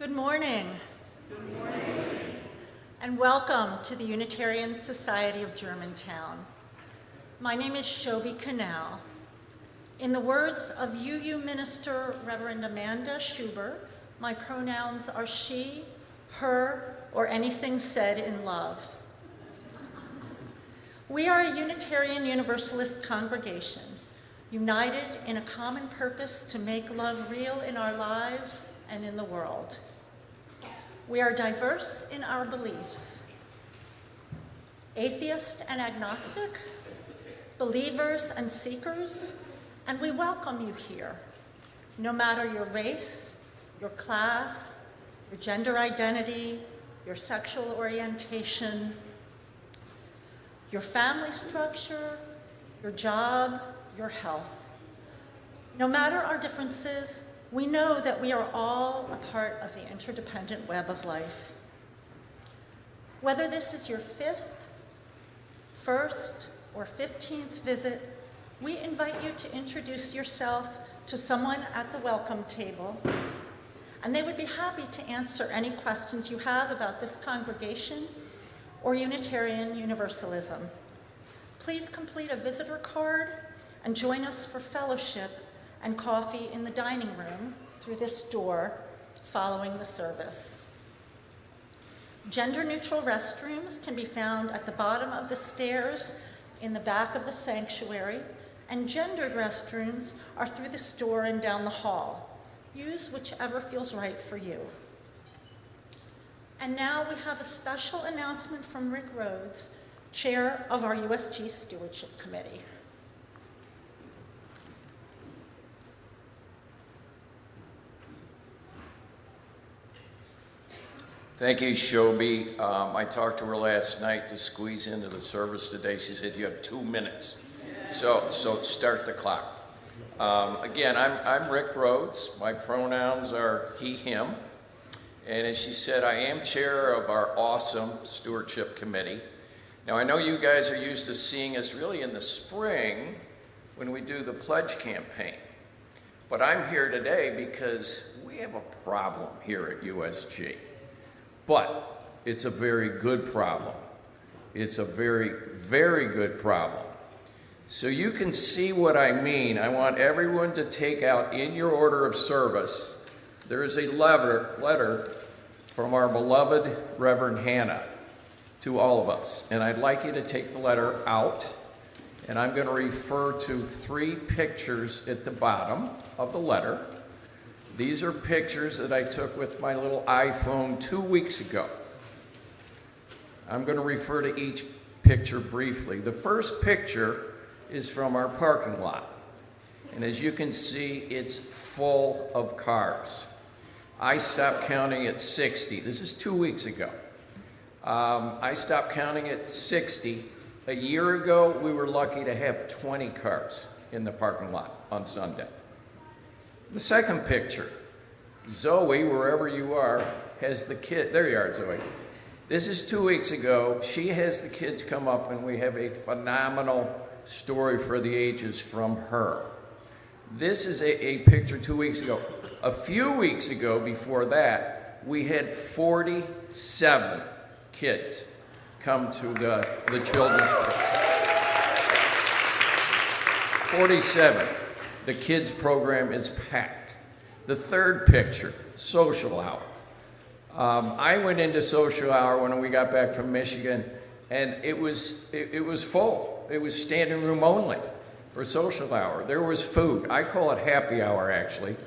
Good morning. Good morning. And welcome to the Unitarian Society of Germantown. My name is Shobi Canal. In the words of UU Minister Reverend Amanda Schubert, my pronouns are she, her, or anything said in love. We are a Unitarian Universalist congregation, united in a common purpose to make love real in our lives and in the world. We are diverse in our beliefs, atheist and agnostic, believers and seekers, and we welcome you here, no matter your race, your class, your gender identity, your sexual orientation, your family structure, your job, your health. No matter our differences, we know that we are all a part of the interdependent web of life. Whether this is your 5th, 1st, or 15th visit, we invite you to introduce yourself to someone at the welcome table, and they would be happy to answer any questions you have about this congregation or Unitarian Universalism. Please complete a visitor card and join us for fellowship and coffee in the dining room through this door following the service. Gender-neutral restrooms can be found at the bottom of the stairs in the back of the sanctuary, and gendered restrooms are through the store and down the hall. Use whichever feels right for you. And now we have a special announcement from Rick Rhodes, Chair of our USG Stewardship Committee. Thank you, Shobi. I talked to her last night to squeeze into the service today. She said you have 2 minutes, so start the clock. Again, I'm Rick Rhodes. My pronouns are he, him. And as she said, I am chair of our awesome stewardship committee. Now, I know you guys are used to seeing us really in the spring when we do the pledge campaign. But I'm here today because we have a problem here at USG. But it's a very good problem. It's a very, very good problem. So you can see what I mean. I want everyone to take out in your order of service, there is a letter from our beloved Reverend Hannah to all of us. And I'd like you to take the letter out, and I'm going to refer to 3 pictures at the bottom of the letter. These are pictures that I took with my little iPhone 2 weeks ago. I'm going to refer to each picture briefly. The first picture is from our parking lot. And as you can see, it's full of cars. I stopped counting at 60. This is 2 weeks ago. I stopped counting at 60. A year ago, we were lucky to have 20 cars in the parking lot on Sunday. The second picture, Zoe, wherever you are, has the kid. There you are, Zoe. This is 2 weeks ago. She has the kids come up, and we have a phenomenal story for the ages from her. This is a picture 2 weeks ago. A few weeks ago, before that, we had 47 kids come to the children's program. 47. The kids program is packed. The third picture, social hour. I went into social hour when we got back from Michigan, and it was full. It was standing room only for social hour. There was food. I call it happy hour, actually,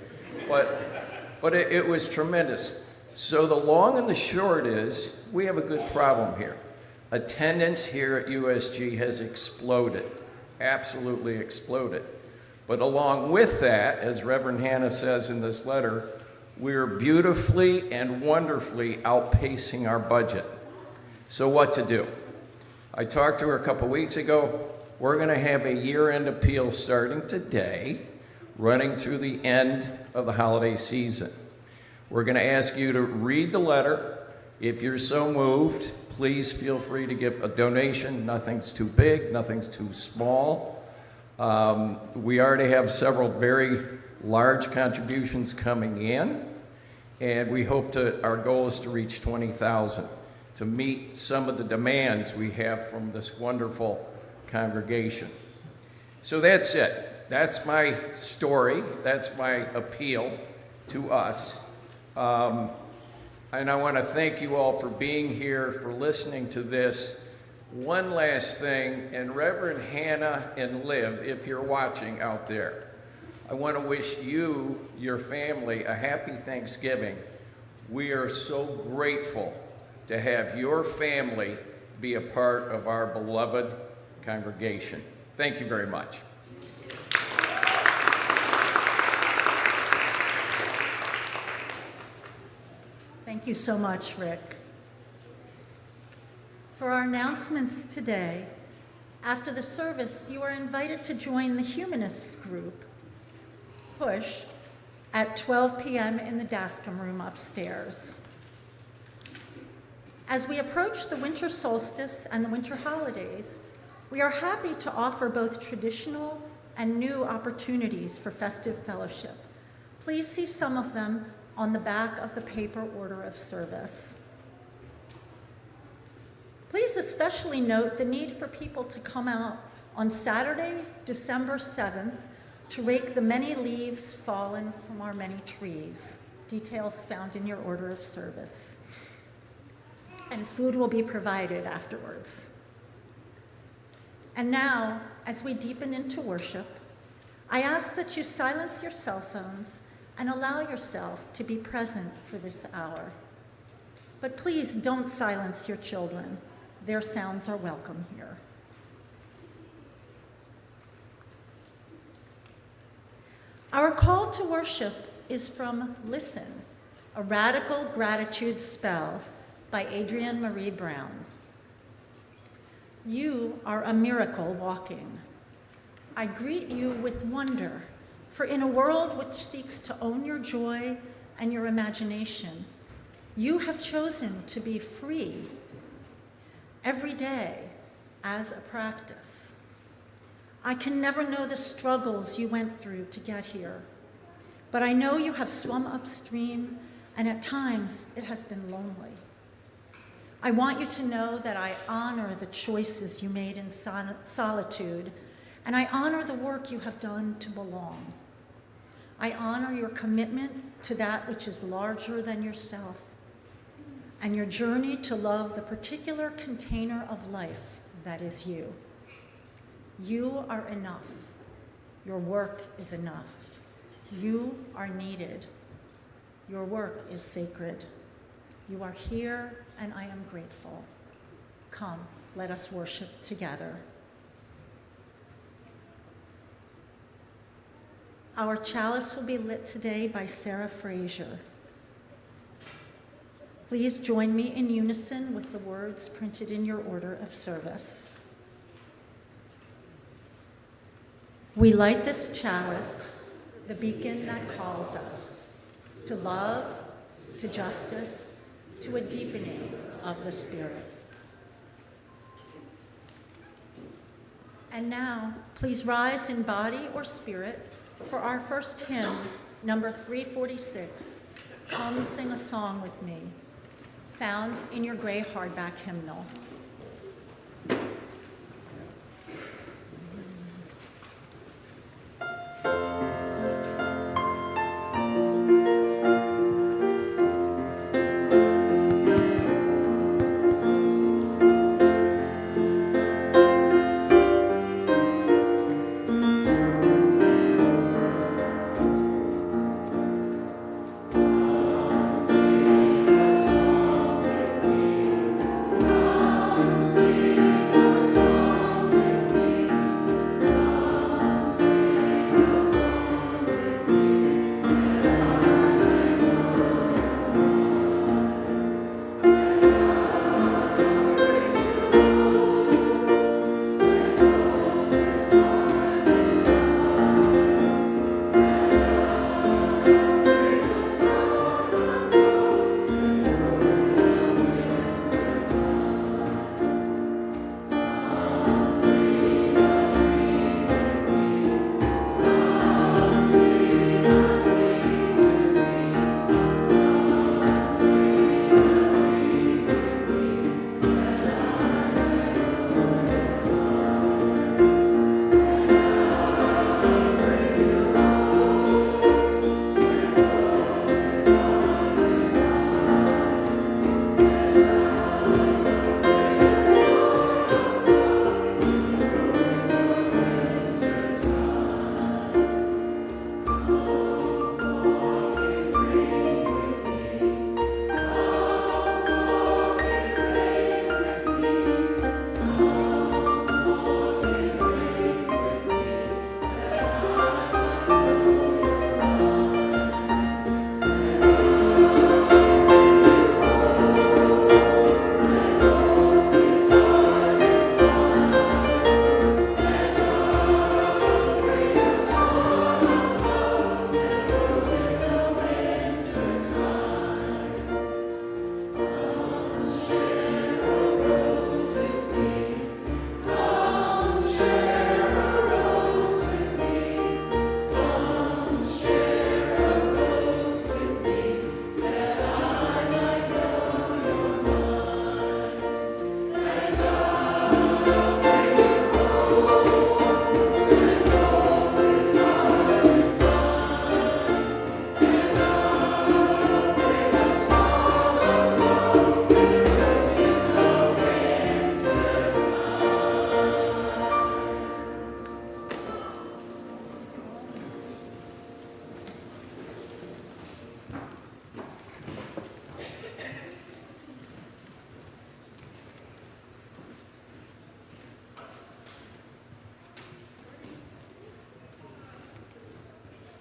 but it was tremendous. So the long and the short is we have a good problem here. Attendance here at USG has exploded, absolutely exploded. But along with that, as Reverend Hannah says in this letter, we're beautifully and wonderfully outpacing our budget. So what to do? I talked to her a couple weeks ago. We're going to have a year-end appeal starting today, running through the end of the holiday season. We're going to ask you to read the letter. If you're so moved, please feel free to give a donation. Nothing's too big, nothing's too small. We already have several very large contributions coming in, And we hope our goal is to reach 20,000 to meet some of the demands we have from this wonderful congregation. So that's it. That's my story. That's my appeal to us. And I want to thank you all for being here, for listening to this. One last thing, and Reverend Hannah and Liv, if you're watching out there, I want to wish you, your family, a happy Thanksgiving. We are so grateful to have your family be a part of our beloved congregation. Thank you very much. Thank you so much, Rick. For our announcements today, after the service, you are invited to join the humanist group, PUSH, at 12 p.m. in the Dascom room upstairs. As we approach the winter solstice and the winter holidays, we are happy to offer both traditional and new opportunities for festive fellowship. Please see some of them on the back of the paper order of service. Please especially note the need for people to come out on Saturday, December 7th, to rake the many leaves fallen from our many trees. Details found in your order of service. And food will be provided afterwards. And now, as we deepen into worship, I ask that you silence your cell phones and allow yourself to be present for this hour. But please don't silence your children. Their sounds are welcome here. Our call to worship is from Listen, a radical gratitude spell by Adrienne Marie Brown. You are a miracle walking. I greet you with wonder, for in a world which seeks to own your joy and your imagination, you have chosen to be free every day as a practice. I can never know the struggles you went through to get here, but I know you have swum upstream, and at times it has been lonely. I want you to know that I honor the choices you made in solitude, and I honor the work you have done to belong. I honor your commitment to that which is larger than yourself, and your journey to love the particular container of life that is you. You are enough. Your work is enough. You are needed. Your work is sacred. You are here, and I am grateful. Come, let us worship together. Our chalice will be lit today by Sarah Frazier. Please join me in unison with the words printed in your order of service. We light this chalice, the beacon that calls us to love, to justice, to a deepening of the Spirit. And now, please rise in body or spirit for our first hymn, number 346, Come Sing a Song with Me, found in your gray hardback hymnal. Sing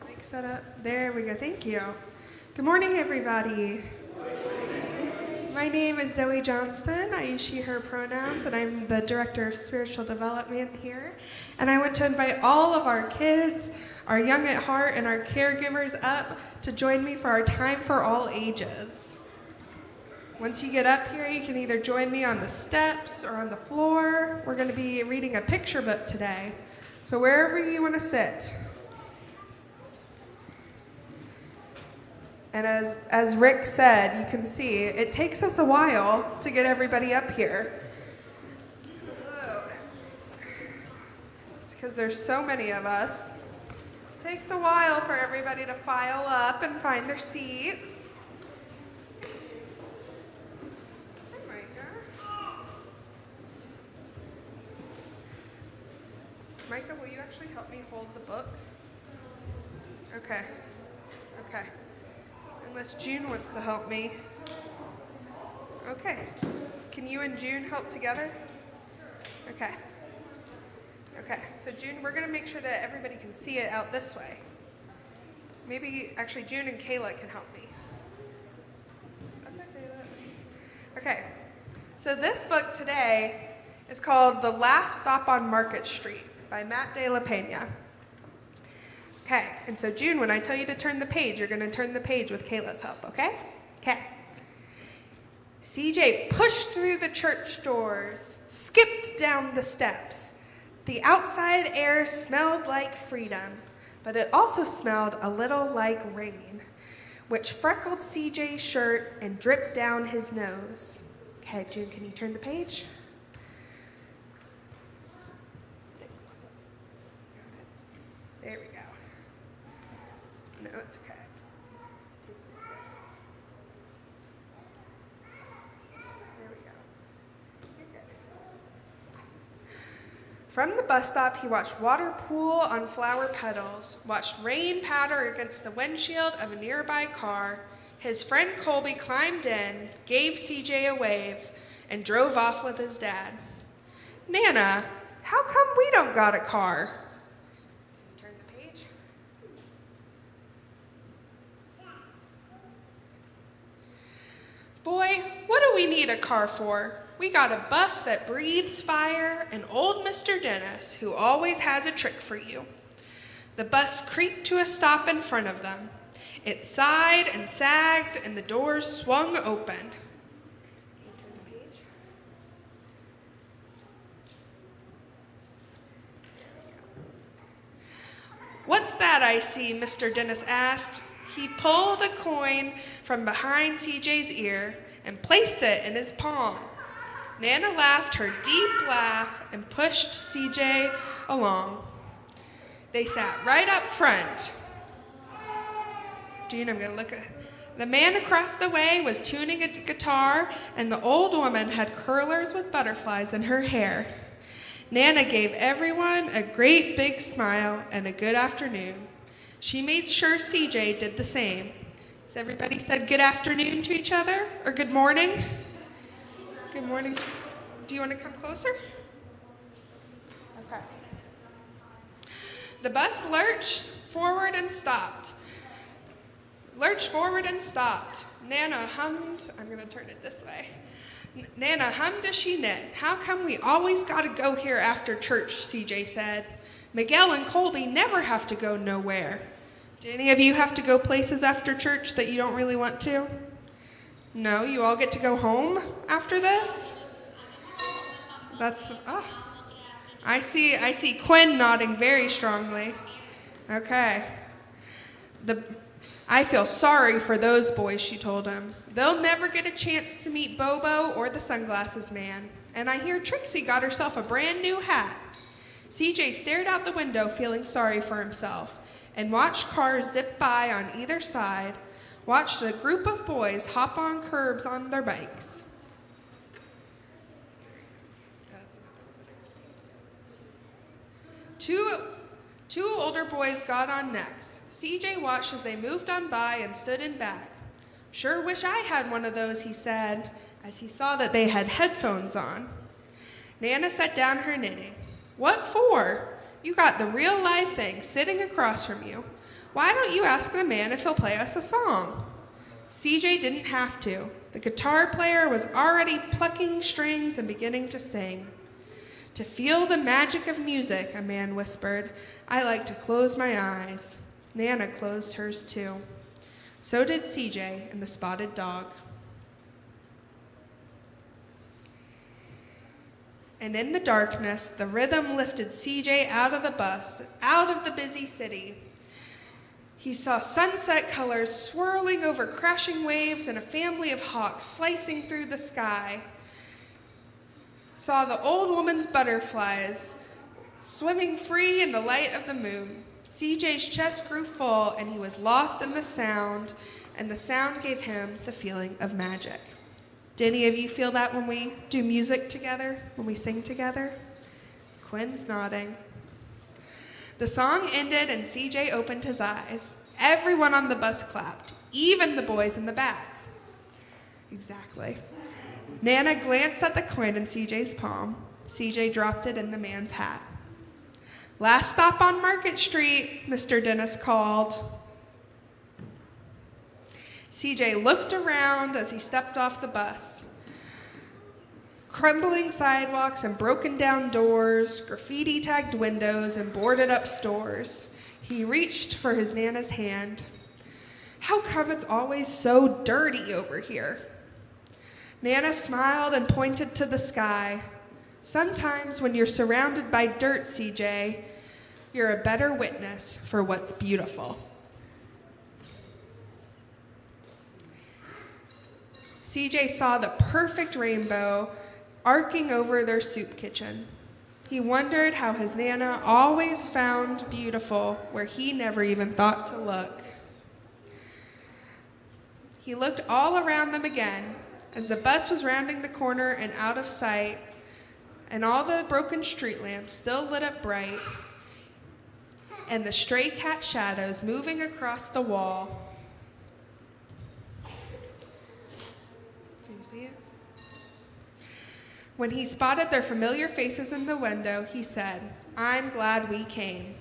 Mic set up. There we go. Thank you. Good morning, everybody. My name is Zoe Johnston. I use she, her pronouns, and I'm the Director of Spiritual Development here. And I want to invite all of our kids, our young at heart, and our caregivers up to join me for our Time for All Ages. Once you get up here, you can either join me on the steps or on the floor. We're going to be reading a picture book today. So wherever you want to sit. And as Rick said, you can see, it takes us a while to get everybody up here. It's because there's so many of us. It takes a while for everybody to file up and find their seats. Hi, Micah. Micah, will you actually help me hold the book? Okay. Okay. Unless June wants to help me. Okay. Can you and June help together? Okay. Okay. So June, we're going to make sure that everybody can see it out this way. Maybe actually June and Kayla can help me. That's okay. Okay. So this book today is called The Last Stop on Market Street by Matt De La Pena. Okay, and so June, when I tell you to turn the page, you're going to turn the page with Kayla's help, okay? Okay. CJ pushed through the church doors, skipped down the steps. The outside air smelled like freedom, but it also smelled a little like rain, which freckled CJ's shirt and dripped down his nose. Okay, June, can you turn the page? There we go. No, it's okay. There we go. You're good. From the bus stop, he watched water pool on flower petals, watched rain patter against the windshield of a nearby car. His friend Colby climbed in, gave CJ a wave, and drove off with his dad. Nana, how come we don't got a car? Boy, what do we need a car for? We got a bus that breathes fire and old Mr. Dennis, who always has a trick for you. The bus creaked to a stop in front of them. It sighed and sagged, and the doors swung open. What's that I see? Mr. Dennis asked. He pulled a coin from behind CJ's ear and placed it in his palm. Nana laughed her deep laugh and pushed CJ along. They sat right up front. June, I'm going to look at... The man across the way was tuning a guitar, and the old woman had curlers with butterflies in her hair. Nana gave everyone a great big smile and a good afternoon. She made sure CJ did the same. Has everybody said good afternoon to each other? Or good morning? Good morning. Do you want to come closer? Okay. The bus lurched forward and stopped. Nana hummed. I'm going to turn it this way. Nana hummed as she knit. How come we always got to go here after church, CJ said. Miguel and Colby never have to go nowhere. Do any of you have to go places after church that you don't really want to? No, you all get to go home after this? I see Quinn nodding very strongly. Okay. I feel sorry for those boys, she told him. They'll never get a chance to meet Bobo or the sunglasses man. And I hear Trixie got herself a brand new hat. CJ stared out the window, feeling sorry for himself, and watched cars zip by on either side, watched a group of boys hop on curbs on their bikes. Two older boys got on next. CJ watched as they moved on by and stood in back. Sure wish I had one of those, he said, as he saw that they had headphones on. Nana set down her knitting. What for? You got the real live thing sitting across from you. "Why don't you ask the man if he'll play us a song?" CJ didn't have to. The guitar player was already plucking strings and beginning to sing. "To feel the magic of music," a man whispered, "I like to close my eyes." Nana closed hers too. So did CJ and the spotted dog. And in the darkness, the rhythm lifted CJ out of the bus, out of the busy city. He saw sunset colors swirling over crashing waves and a family of hawks slicing through the sky. Saw the old woman's butterflies swimming free in the light of the moon. CJ's chest grew full and he was lost in the sound, and the sound gave him the feeling of magic. Do any of you feel that when we do music together, when we sing together? Quinn's nodding. The song ended and CJ opened his eyes. Everyone on the bus clapped, even the boys in the back. Exactly. Nana glanced at the coin in CJ's palm. CJ dropped it in the man's hat. "Last stop on Market Street," Mr. Dennis called. CJ looked around as he stepped off the bus. Crumbling sidewalks and broken down doors, graffiti-tagged windows and boarded-up stores. He reached for his Nana's hand. "How come it's always so dirty over here?" Nana smiled and pointed to the sky. "Sometimes when you're surrounded by dirt, CJ, you're a better witness for what's beautiful." CJ saw the perfect rainbow arcing over their soup kitchen. He wondered how his Nana always found beautiful where he never even thought to look. He looked all around them again as the bus was rounding the corner and out of sight, and all the broken street lamps still lit up bright, and the stray cat shadows moving across the wall. Can you see it? When he spotted their familiar faces in the window, he said, "I'm glad we came."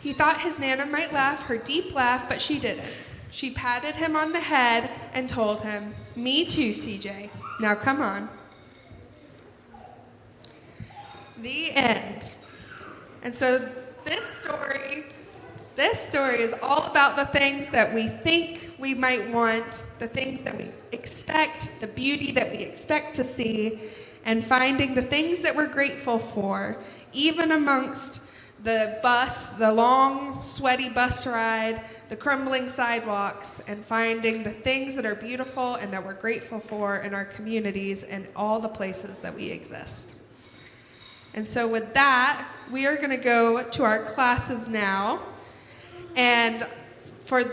He thought his Nana might laugh her deep laugh, but she didn't. She patted him on the head and told him, "Me too, CJ. Now come on." The end. And so this story is all about the things that we think we might want, the things that we expect, the beauty that we expect to see, and finding the things that we're grateful for, even amongst the bus, the long, sweaty bus ride, the crumbling sidewalks, and finding the things that are beautiful and that we're grateful for in our communities and all the places that we exist. And so with that, we are going to go to our classes now. And for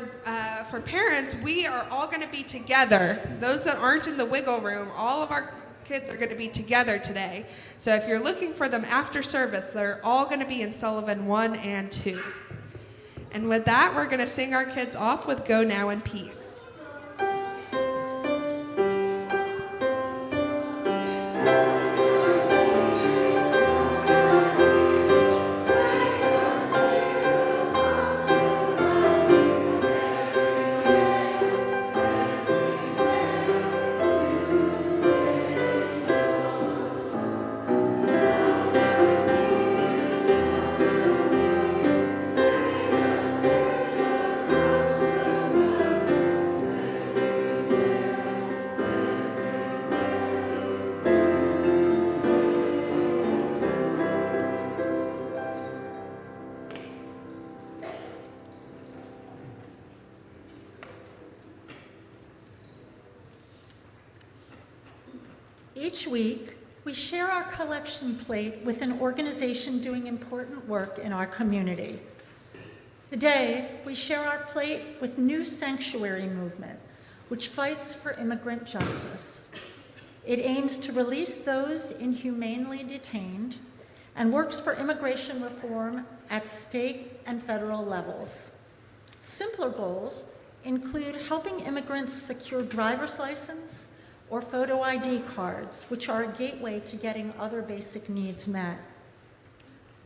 parents, we are all going to be together. Those that aren't in the wiggle room, all of our kids are going to be together today. So if you're looking for them after service, they're all going to be in Sullivan 1 and 2. And with that, we're going to sing our kids off with "Go Now in Peace." Each week, we share our collection plate with an organization doing important work in our community. Today, we share our plate with New Sanctuary Movement, which fights for immigrant justice. It aims to release those inhumanely detained and works for immigration reform at state and federal levels. Simpler goals include helping immigrants secure driver's license or photo ID cards, which are a gateway to getting other basic needs met.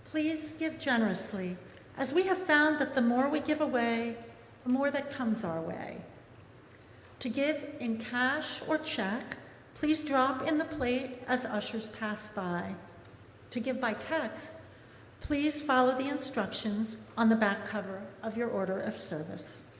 Please give generously, as we have found that the more we give away, the more that comes our way. To give in cash or check, please drop in the plate as ushers pass by. To give by text, please follow the instructions on the back cover of your order of service.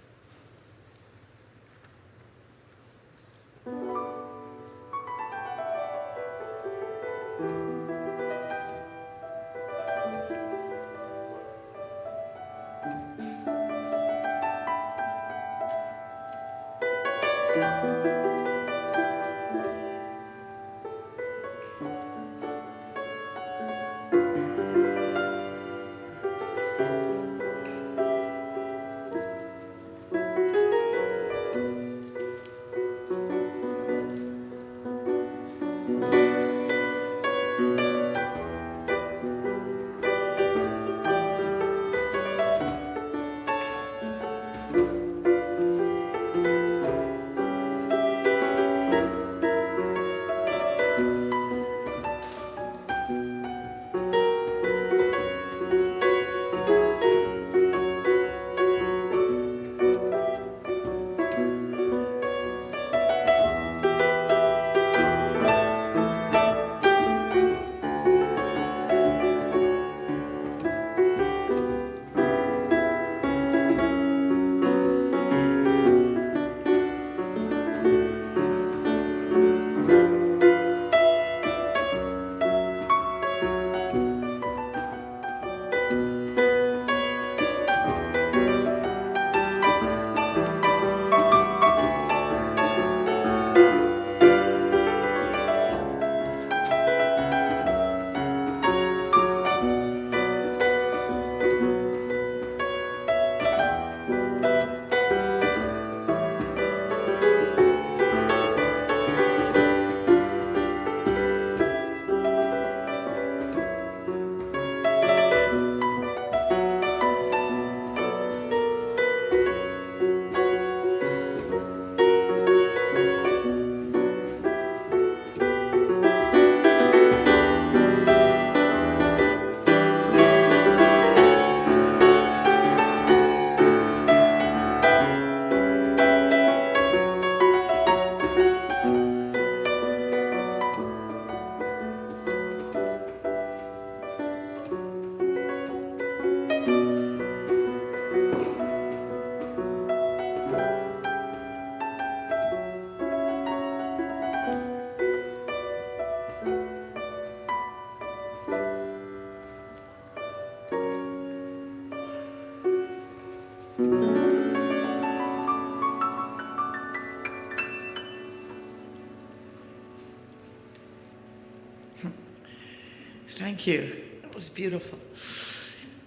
Thank you. That was beautiful.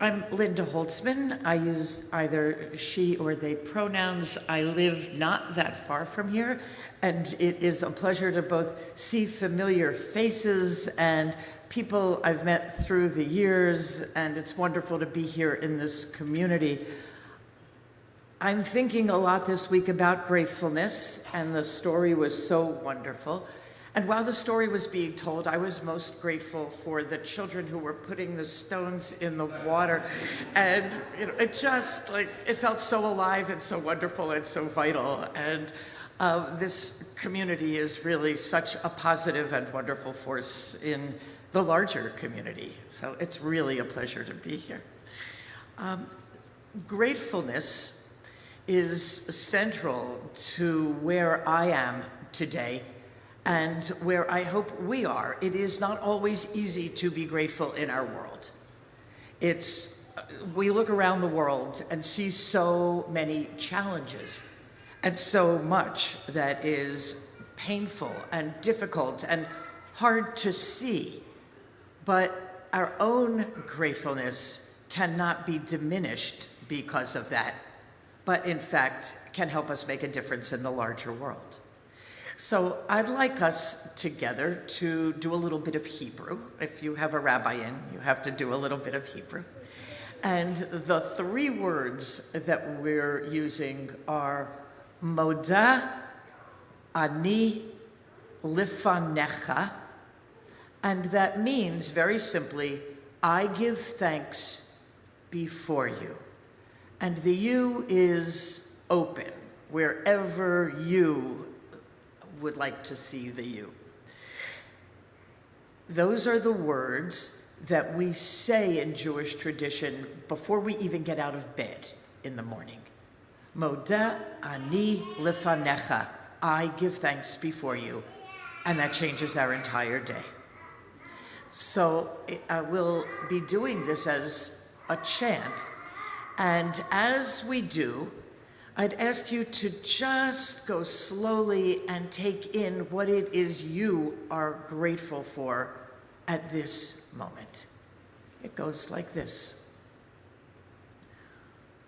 I'm Linda Holtzman. I use either she or they pronouns. I live not that far from here, and it is a pleasure to both see familiar faces and people I've met through the years, and it's wonderful to be here in this community. I'm thinking a lot this week about gratefulness, and the story was so wonderful. And while the story was being told, I was most grateful for the children who were putting the stones in the water. And it just, it felt so alive and so wonderful and so vital. And this community is really such a positive and wonderful force in the larger community. So it's really a pleasure to be here. Gratefulness is central to where I am today and where I hope we are. It is not always easy to be grateful in our world. We look around the world and see so many challenges and so much that is painful and difficult and hard to see. But our own gratefulness cannot be diminished because of that, but in fact can help us make a difference in the larger world. So I'd like us together to do a little bit of Hebrew. If you have a rabbi in, you have to do a little bit of Hebrew. And the three words that we're using are Moda, Ani, Lifanecha, and that means very simply, I give thanks before you. And the you is open, wherever you would like to see the you. Those are the words that we say in Jewish tradition before we even get out of bed in the morning. Moda ani lefanecha. I give thanks before you. And that changes our entire day. So we'll be doing this as a chant. And as we do, I'd ask you to just go slowly and take in what it is you are grateful for at this moment. It goes like this.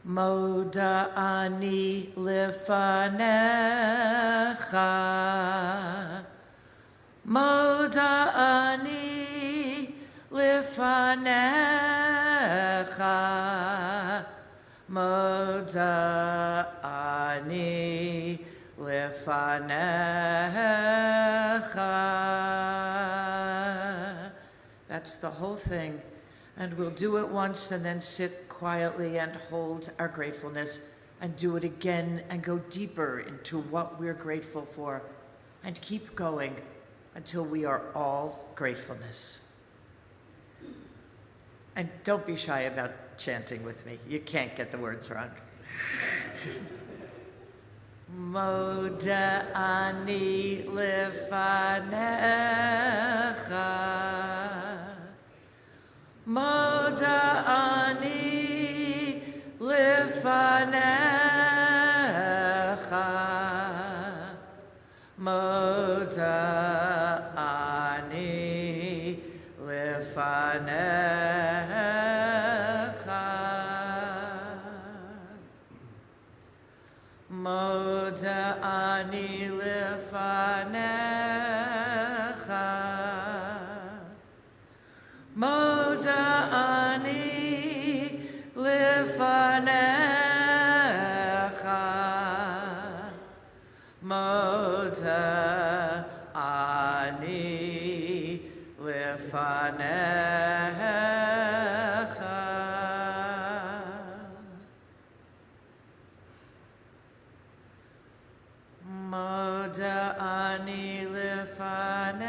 Moda ani lefanecha. Moda ani lefanecha. Moda ani lefanecha. That's the whole thing. And we'll do it once and then sit quietly and hold our gratefulness and do it again and go deeper into what we're grateful for and keep going until we are all gratefulness. And don't be shy about chanting with me. You can't get the words wrong. Moda ani lefanecha. Moda ani lefanecha. Moda ani lefanecha. Moda ani lefanecha. Moda ani lefanecha. Moda ani lefanecha. Moda ani lefanecha.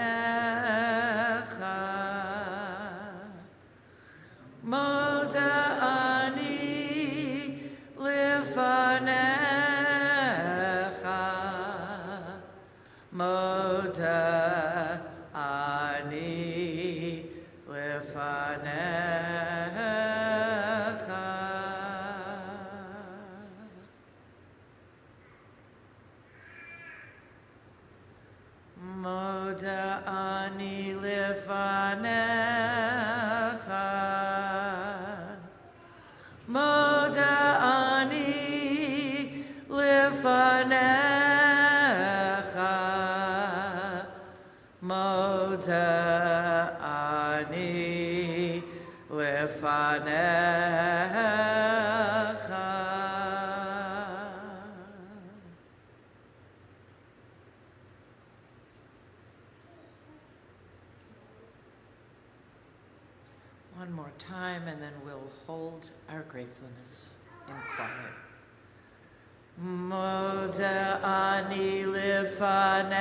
Moda ani lefanecha. Moda ani lefanecha. Moda ani lefanecha. Moda ani lefanecha. Moda ani lefanecha. One more time, and then we'll hold our gratefulness in quiet. Moda ani lefanecha.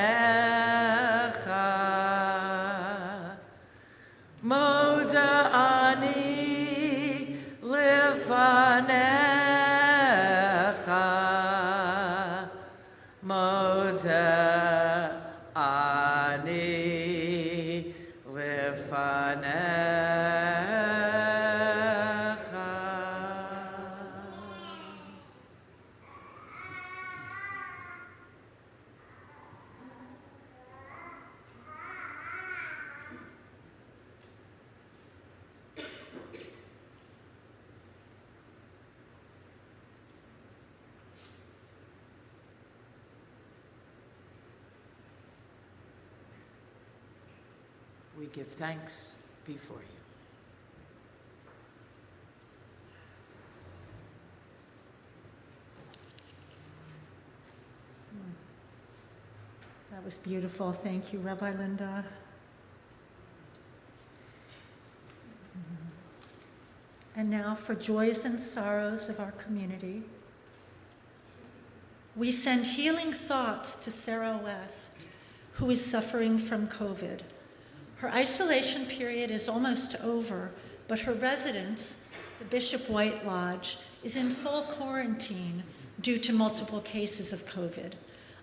Moda ani lefanecha. Moda ani lefanecha. We give thanks before you. That was beautiful. Thank you, Rabbi Linda. And now for joys and sorrows of our community. We send healing thoughts to Sarah West, who is suffering from COVID. Her isolation period is almost over, but her residence, the Bishop White Lodge, is in full quarantine due to multiple cases of COVID.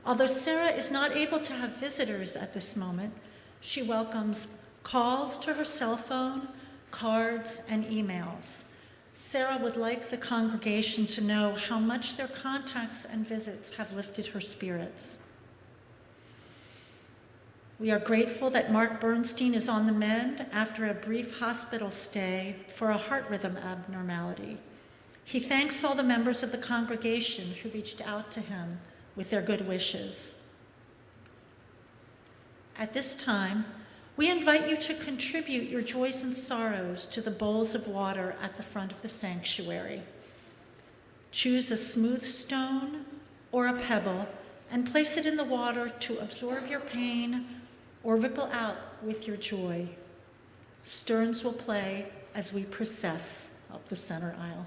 Although Sarah is not able to have visitors at this moment, she welcomes calls to her cell phone, cards, and emails. Sarah would like the congregation to know how much their contacts and visits have lifted her spirits. We are grateful that Mark Bernstein is on the mend after a brief hospital stay for a heart rhythm abnormality. He thanks all the members of the congregation who reached out to him with their good wishes. At this time, we invite you to contribute your joys and sorrows to the bowls of water at the front of the sanctuary. Choose a smooth stone or a pebble and place it in the water to absorb your pain or ripple out with your joy. Sterns will play as we process up the center aisle.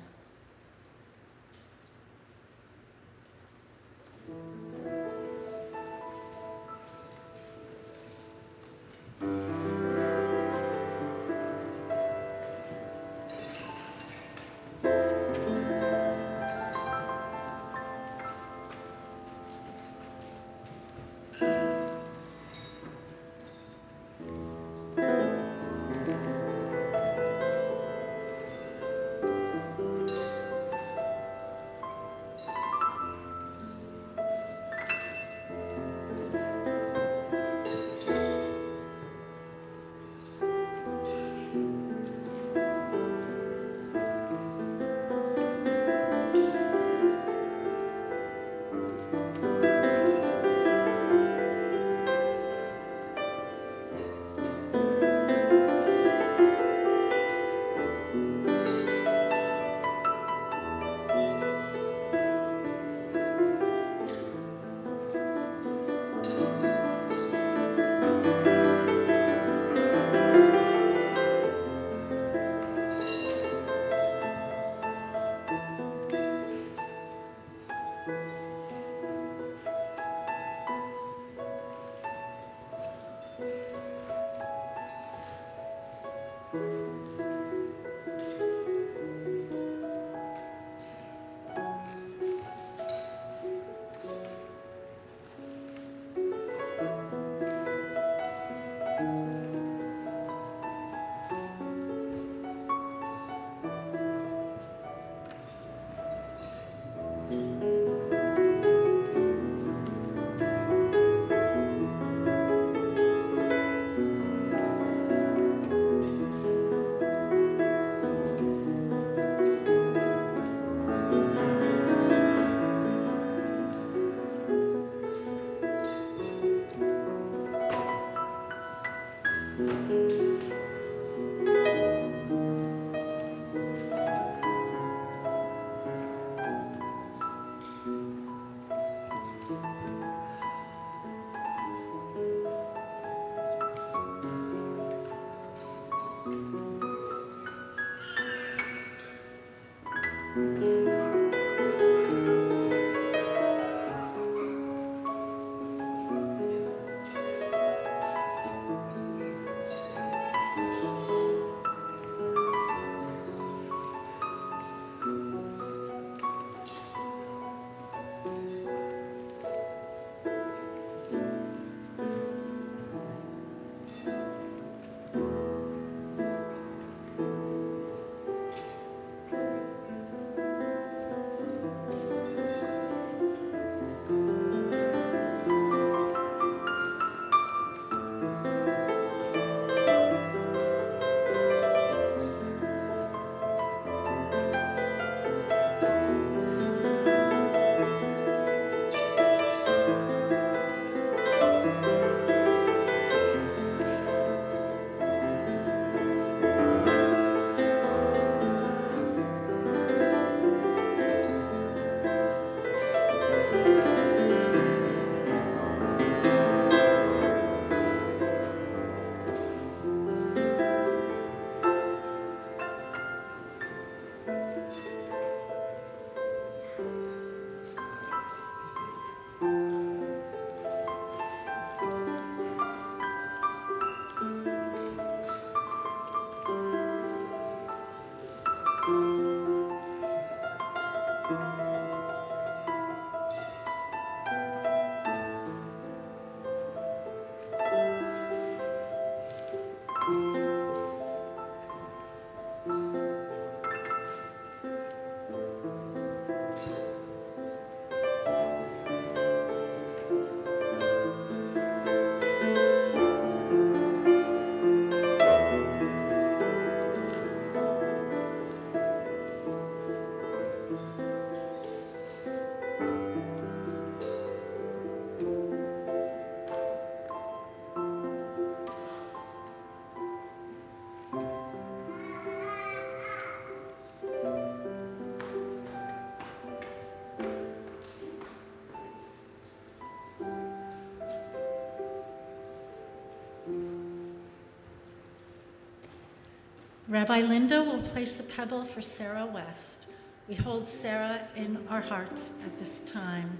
Rabbi Linda will place a pebble for Sarah West. We hold Sarah in our hearts at this time.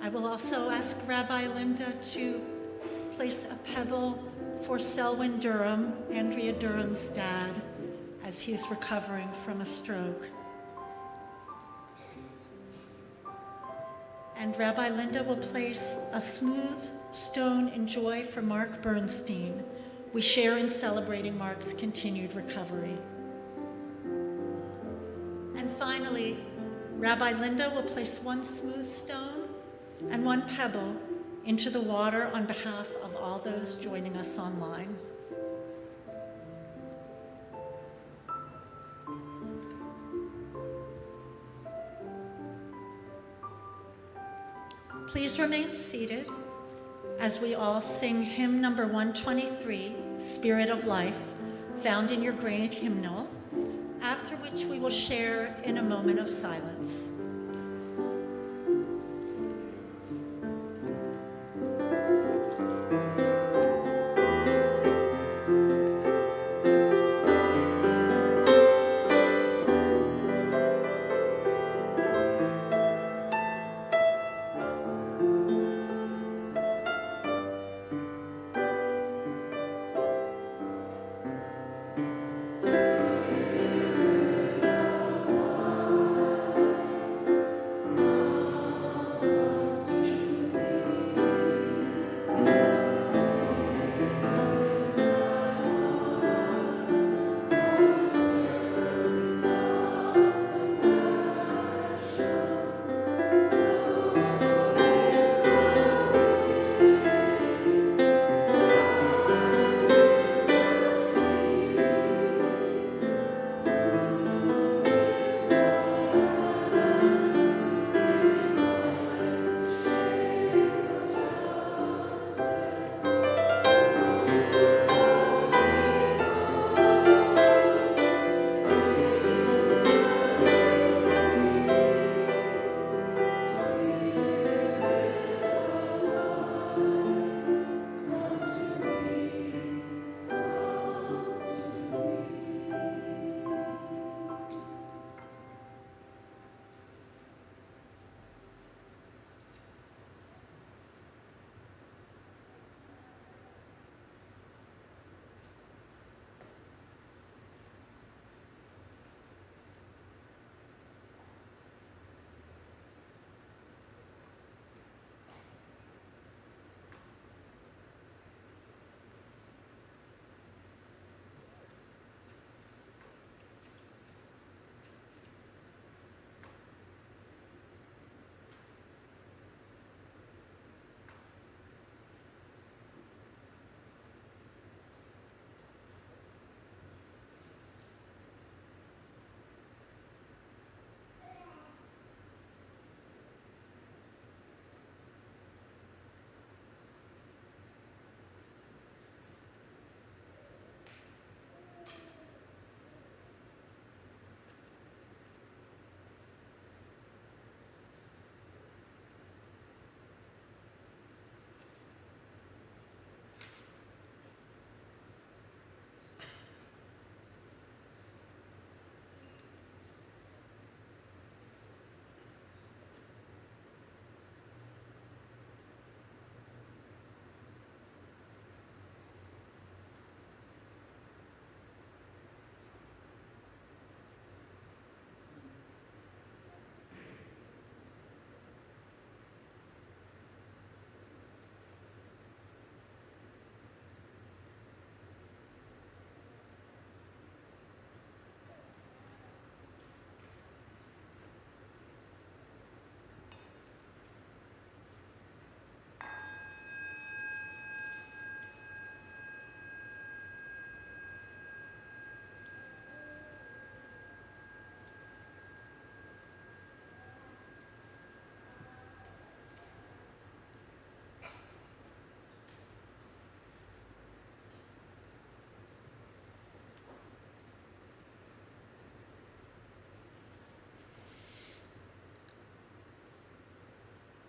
I will also ask Rabbi Linda to place a pebble for Selwyn Durham, Andrea Durham's dad, as he is recovering from a stroke. And Rabbi Linda will place a smooth stone in joy for Mark Bernstein. We share in celebrating Mark's continued recovery. And finally, Rabbi Linda will place one smooth stone and one pebble into the water on behalf of all those joining us online. Please remain seated as we all sing hymn number 123, Spirit of Life, found in your great hymnal, after which we will share in a moment of silence.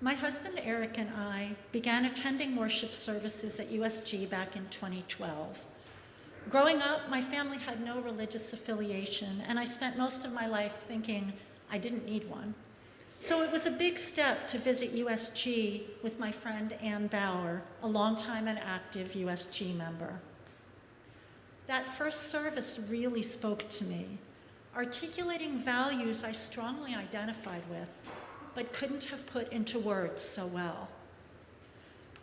My husband Eric and I began attending worship services at USG back in 2012. Growing up, my family had no religious affiliation, and I spent most of my life thinking I didn't need one. So it was a big step to visit USG with my friend Ann Bauer, a longtime and active USG member. That first service really spoke to me, articulating values I strongly identified with, but couldn't have put into words so well.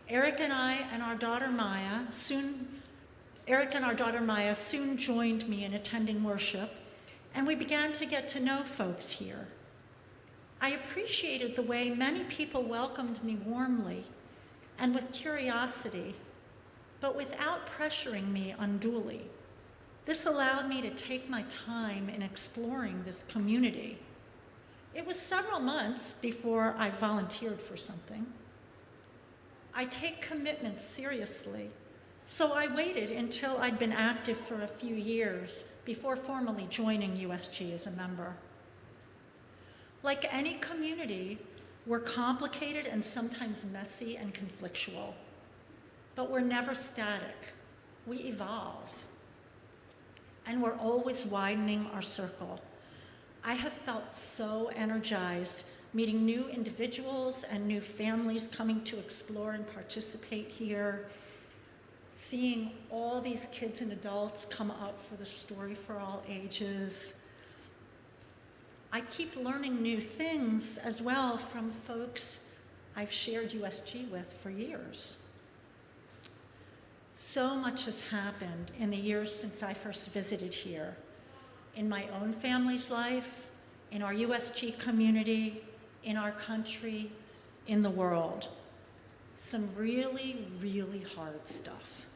Eric and our daughter Maya soon joined me in attending worship, and we began to get to know folks here. I appreciated the way many people welcomed me warmly and with curiosity, but without pressuring me unduly. This allowed me to take my time in exploring this community. It was several months before I volunteered for something. I take commitments seriously, so I waited until I'd been active for a few years before formally joining USG as a member. Like any community, we're complicated and sometimes messy and conflictual, but we're never static. We evolve, and we're always widening our circle. I have felt so energized meeting new individuals and new families coming to explore and participate here, seeing all these kids and adults come up for the Story for All Ages. I keep learning new things as well from folks I've shared USG with for years. So much has happened in the years since I first visited here, in my own family's life, in our USG community, in our country, in the world. Some really, really hard stuff.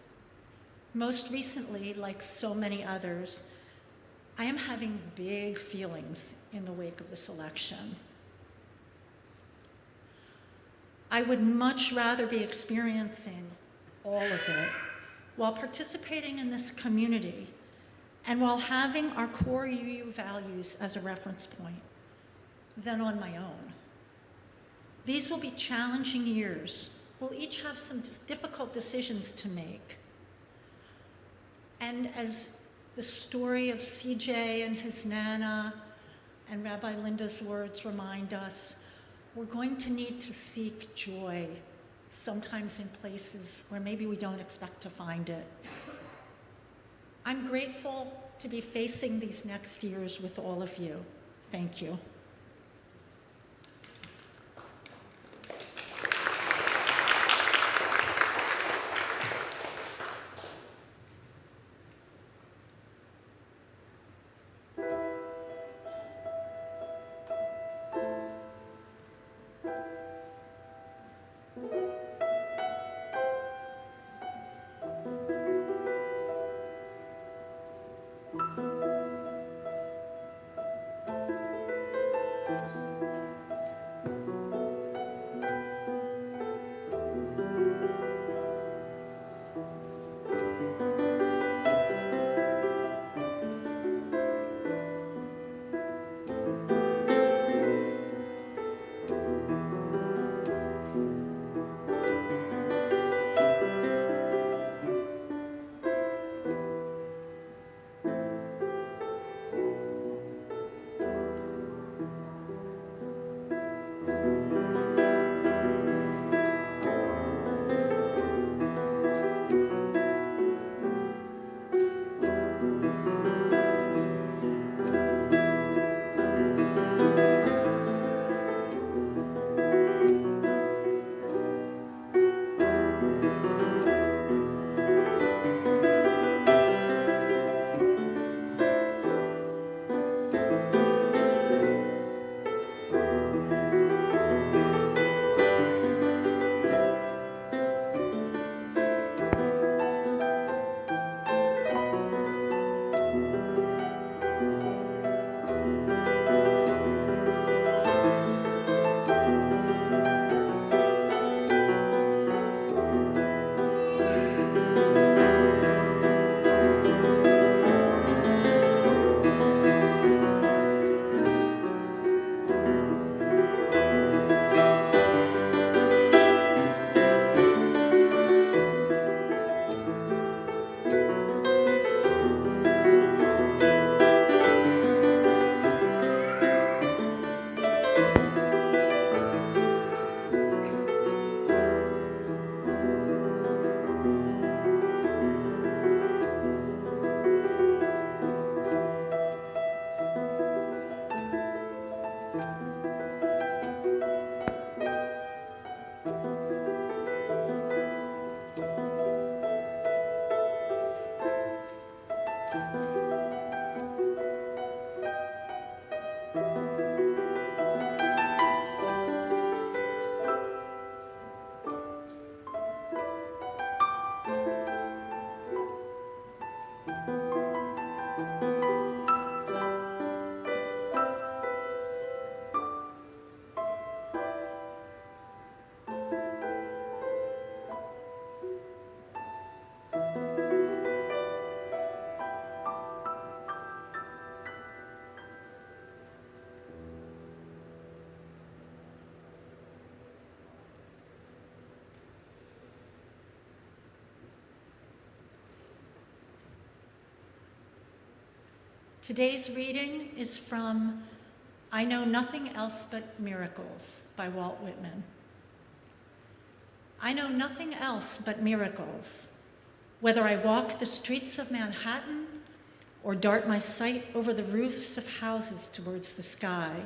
Most recently, like so many others, I am having big feelings in the wake of this election. I would much rather be experiencing all of it while participating in this community and while having our core UU values as a reference point than on my own. These will be challenging years. We'll each have some difficult decisions to make. And as the story of CJ and his Nana and Rabbi Linda's words remind us, we're going to need to seek joy, sometimes in places where maybe we don't expect to find it. I'm grateful to be facing these next years with all of you. Thank you. Today's reading is from I Know Nothing Else But Miracles by Walt Whitman. I know nothing else but miracles, whether I walk the streets of Manhattan or dart my sight over the roofs of houses towards the sky,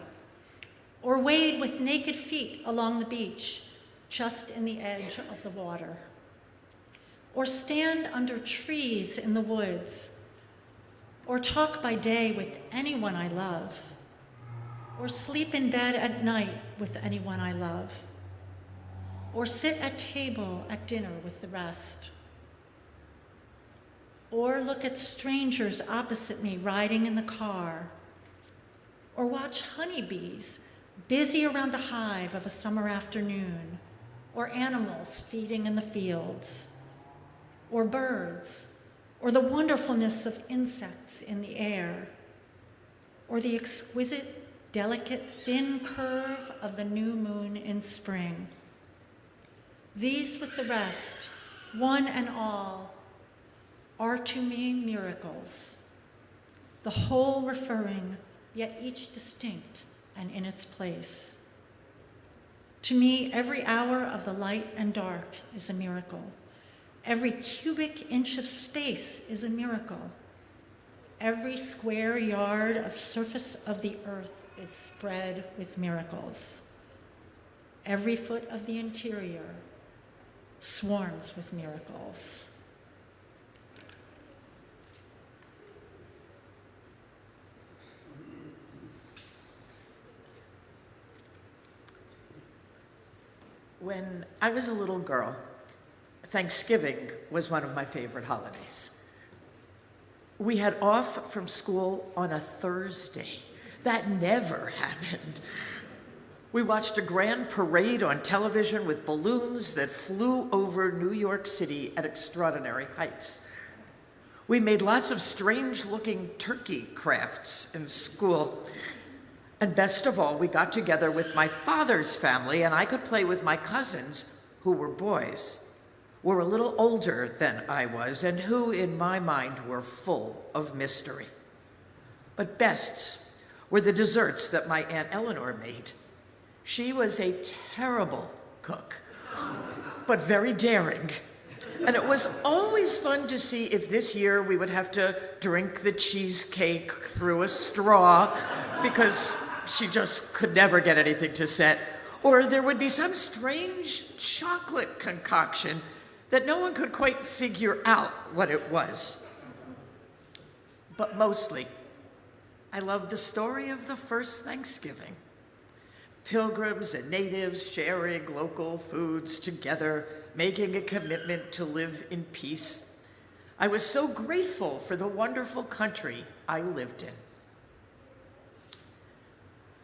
or wade with naked feet along the beach, just in the edge of the water, or stand under trees in the woods, or talk by day with anyone I love, or sleep in bed at night with anyone I love, or sit at table at dinner with the rest, or look at strangers opposite me riding in the car, or watch honeybees busy around the hive of a summer afternoon, or animals feeding in the fields, or birds, or the wonderfulness of insects in the air, or the exquisite, delicate, thin curve of the new moon in spring. These with the rest, one and all, are to me miracles, the whole referring, yet each distinct and in its place. To me, every hour of the light and dark is a miracle. Every cubic inch of space is a miracle. Every square yard of surface of the earth is spread with miracles. Every foot of the interior swarms with miracles. When I was a little girl, Thanksgiving was one of my favorite holidays. We had off from school on a Thursday. That never happened. We watched a grand parade on television with balloons that flew over New York City at extraordinary heights. We made lots of strange-looking turkey crafts in school. And best of all, we got together with my father's family, and I could play with my cousins, who were boys, were a little older than I was, and who, in my mind, were full of mystery. But bests were the desserts that my Aunt Eleanor made. She was a terrible cook, but very daring. And it was always fun to see if this year we would have to drink the cheesecake through a straw because she just could never get anything to set. Or there would be some strange chocolate concoction that no one could quite figure out what it was. But mostly, I loved the story of the first Thanksgiving. Pilgrims and natives sharing local foods together, making a commitment to live in peace. I was so grateful for the wonderful country I lived in.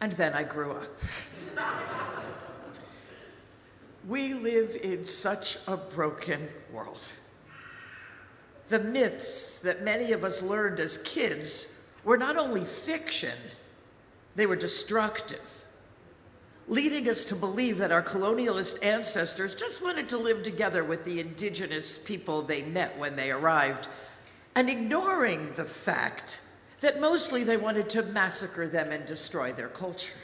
And then I grew up. We live in such a broken world. The myths that many of us learned as kids were not only fiction, they were destructive, leading us to believe that our colonialist ancestors just wanted to live together with the indigenous people they met when they arrived, and ignoring the fact that mostly they wanted to massacre them and destroy their culture.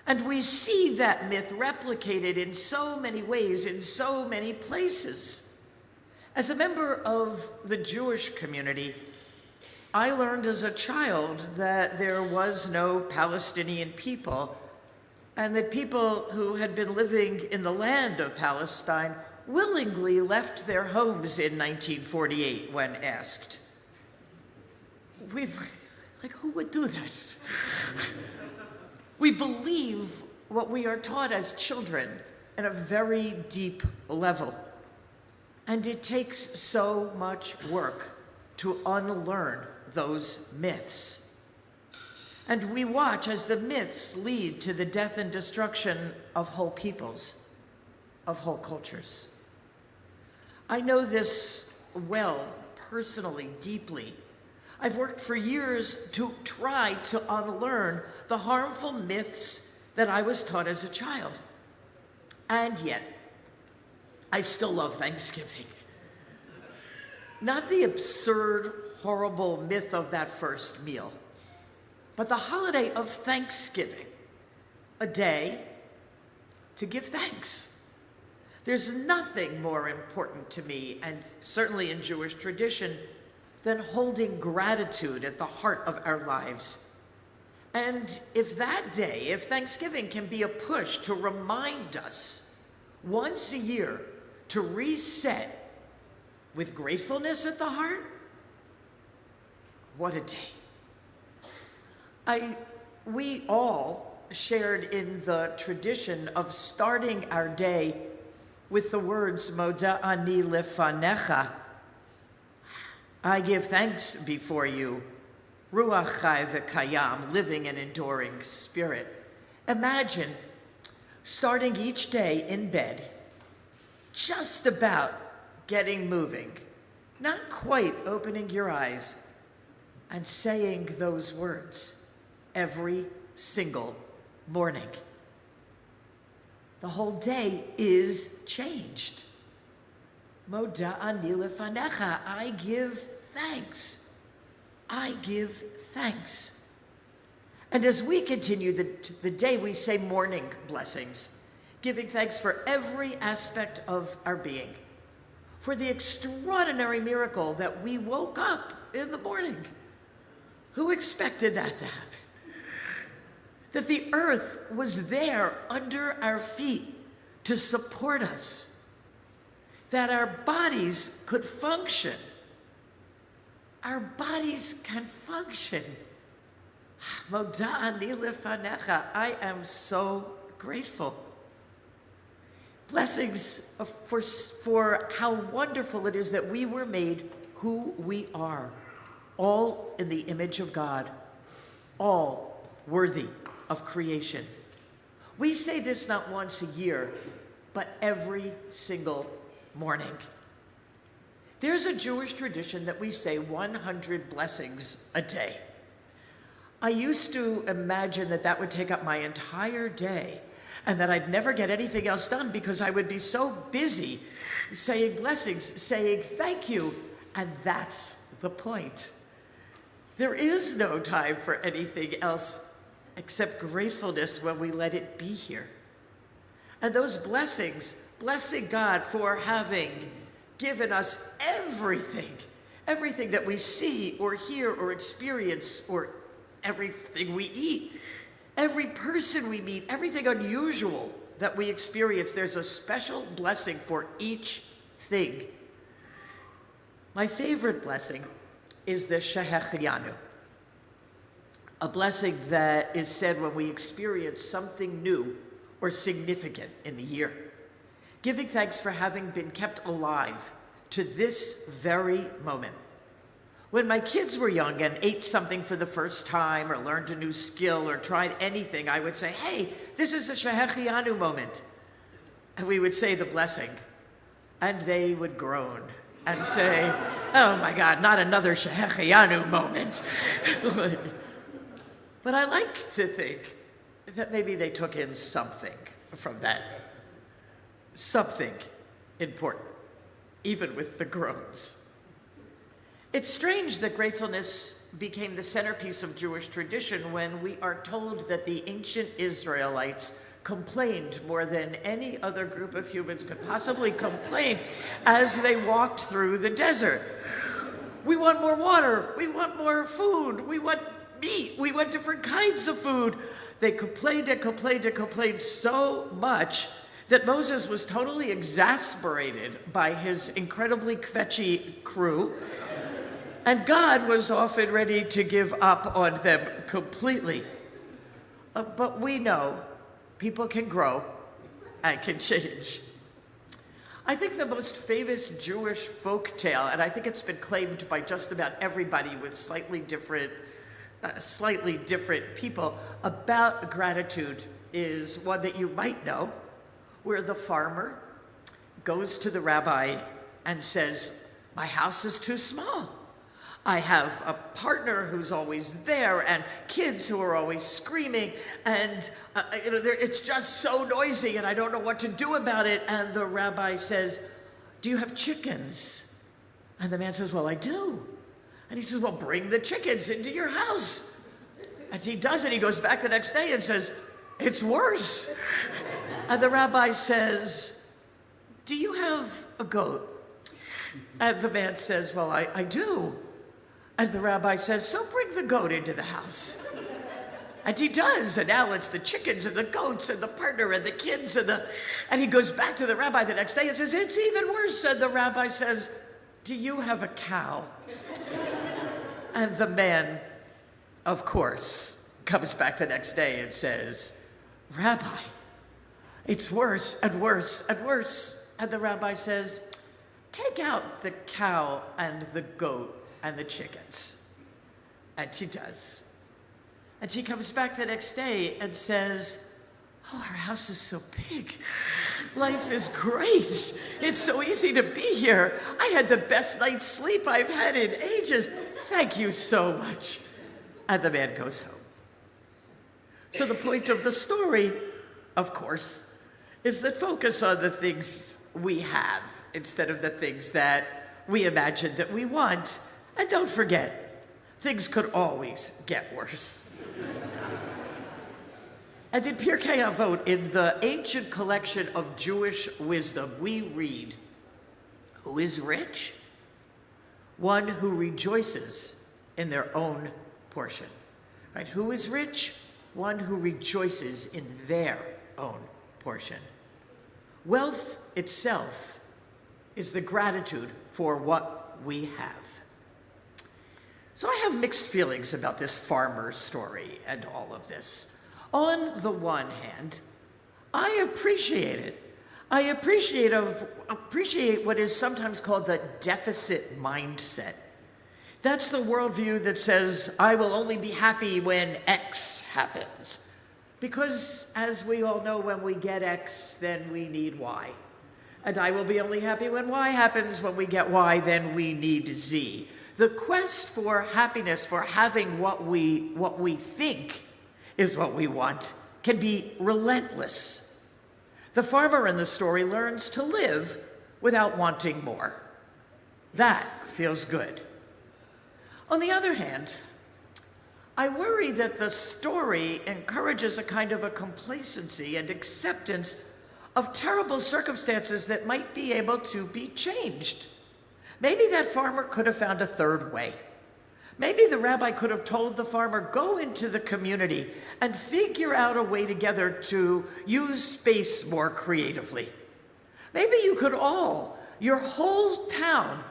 And we see that myth replicated in so many ways, in so many places. As a member of the Jewish community, I learned as a child that there was no Palestinian people, and that people who had been living in the land of Palestine willingly left their homes in 1948 when asked. Who would do that? We believe what we are taught as children at a very deep level. And it takes so much work to unlearn those myths. And we watch as the myths lead to the death and destruction of whole peoples, of whole cultures. I know this well, personally, deeply. I've worked for years to try to unlearn the harmful myths that I was taught as a child. And yet, I still love Thanksgiving. Not the absurd, horrible myth of that first meal, but the holiday of Thanksgiving, a day to give thanks. There's nothing more important to me, and certainly in Jewish tradition, than holding gratitude at the heart of our lives. And if that day, if Thanksgiving can be a push to remind us once a year to reset with gratefulness at the heart, what a day. We all shared in the tradition of starting our day with the words, Moda ani lefanecha, I give thanks before you, Ruach Chai v'Kayam, living and enduring spirit. Imagine starting each day in bed, just about getting moving, not quite opening your eyes, and saying those words every single morning. The whole day is changed. Moda ani lefanecha, I give thanks. I give thanks. And as we continue the day, we say morning blessings, giving thanks for every aspect of our being, for the extraordinary miracle that we woke up in the morning. Who expected that to happen? That the earth was there under our feet to support us, that our bodies could function. Our bodies can function. Moda ani lefanecha. I am so grateful. Blessings for how wonderful it is that we were made who we are, all in the image of God, all worthy of creation. We say this not once a year, but every single morning. There's a Jewish tradition that we say 100 blessings a day. I used to imagine that that would take up my entire day and that I'd never get anything else done because I would be so busy saying blessings, saying thank you, and that's the point. There is no time for anything else except gratefulness when we let it be here. And those blessings, blessing God for having given us everything that we see or hear or experience, or everything we eat, every person we meet, everything unusual that we experience. There's a special blessing for each thing. My favorite blessing is the Shehechianu, a blessing that is said when we experience something new or significant in the year, giving thanks for having been kept alive to this very moment. When my kids were young and ate something for the first time or learned a new skill or tried anything, I would say, hey, this is a Shehechianu moment. And we would say the blessing. And they would groan and say, oh my God, not another Shehechianu moment. But I like to think that maybe they took in something from that. Something important, even with the groans. It's strange that gratefulness became the centerpiece of Jewish tradition when we are told that the ancient Israelites complained more than any other group of humans could possibly complain as they walked through the desert. We want more water, we want more food, we want meat, we want different kinds of food. They complained and complained and complained so much that Moses was totally exasperated by his incredibly kvetchy crew, and God was often ready to give up on them completely. But we know people can grow and can change. I think the most famous Jewish folk tale, and I think it's been claimed by just about everybody with slightly different people, about gratitude is one that you might know, where the farmer goes to the rabbi and says, my house is too small. I have a partner who's always there and kids who are always screaming, and it's just so noisy and I don't know what to do about it. And the rabbi says, do you have chickens? And the man says, well, I do. And he says, well, bring the chickens into your house. And he does it. He goes back the next day and says, it's worse. And the rabbi says, do you have a goat? And the man says, well, I do. And the rabbi says, so bring the goat into the house. And he does, and now it's the chickens and the goats and the partner and the kids and he goes back to the rabbi the next day and says, it's even worse. And the rabbi says, do you have a cow? And the man, of course, comes back the next day and says, Rabbi, it's worse and worse and worse. And the rabbi says, take out the cow and the goat and the chickens. And she does. And she comes back the next day and says, oh, our house is so big. Life is great. It's so easy to be here. I had the best night's sleep I've had in ages. Thank you so much. And the man goes home. So the point of the story, of course, is that focus on the things we have instead of the things that we imagine that we want. And don't forget, things could always get worse. And in Pirkei Avot, in the ancient collection of Jewish wisdom, we read, who is rich? One who rejoices in their own portion. Right? Who is rich? One who rejoices in their own portion. Wealth itself is the gratitude for what we have. So I have mixed feelings about this farmer's story and all of this. On the one hand, I appreciate it. I appreciate what is sometimes called the deficit mindset. That's the worldview that says, I will only be happy when X happens. Because as we all know, when we get X, then we need Y. And I will be only happy when Y happens. When we get Y, then we need Z. The quest for happiness, for having what we think is what we want, can be relentless. The farmer in the story learns to live without wanting more. That feels good. On the other hand, I worry that the story encourages a kind of a complacency and acceptance of terrible circumstances that might be able to be changed. Maybe that farmer could have found a third way. Maybe the rabbi could have told the farmer, go into the community and figure out a way together to use space more creatively. Maybe you could your whole town,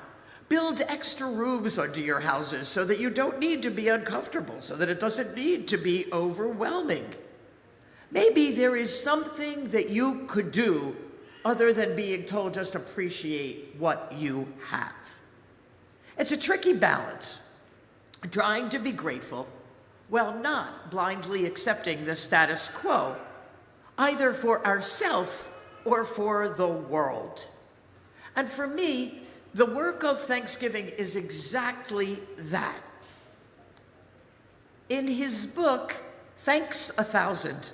build extra rooms under your houses so that you don't need to be uncomfortable, so that it doesn't need to be overwhelming. Maybe there is something that you could do other than being told just appreciate what you have. It's a tricky balance. Trying to be grateful while not blindly accepting the status quo, either for ourselves or for the world. And for me, the work of Thanksgiving is exactly that. In his book, Thanks 1,000,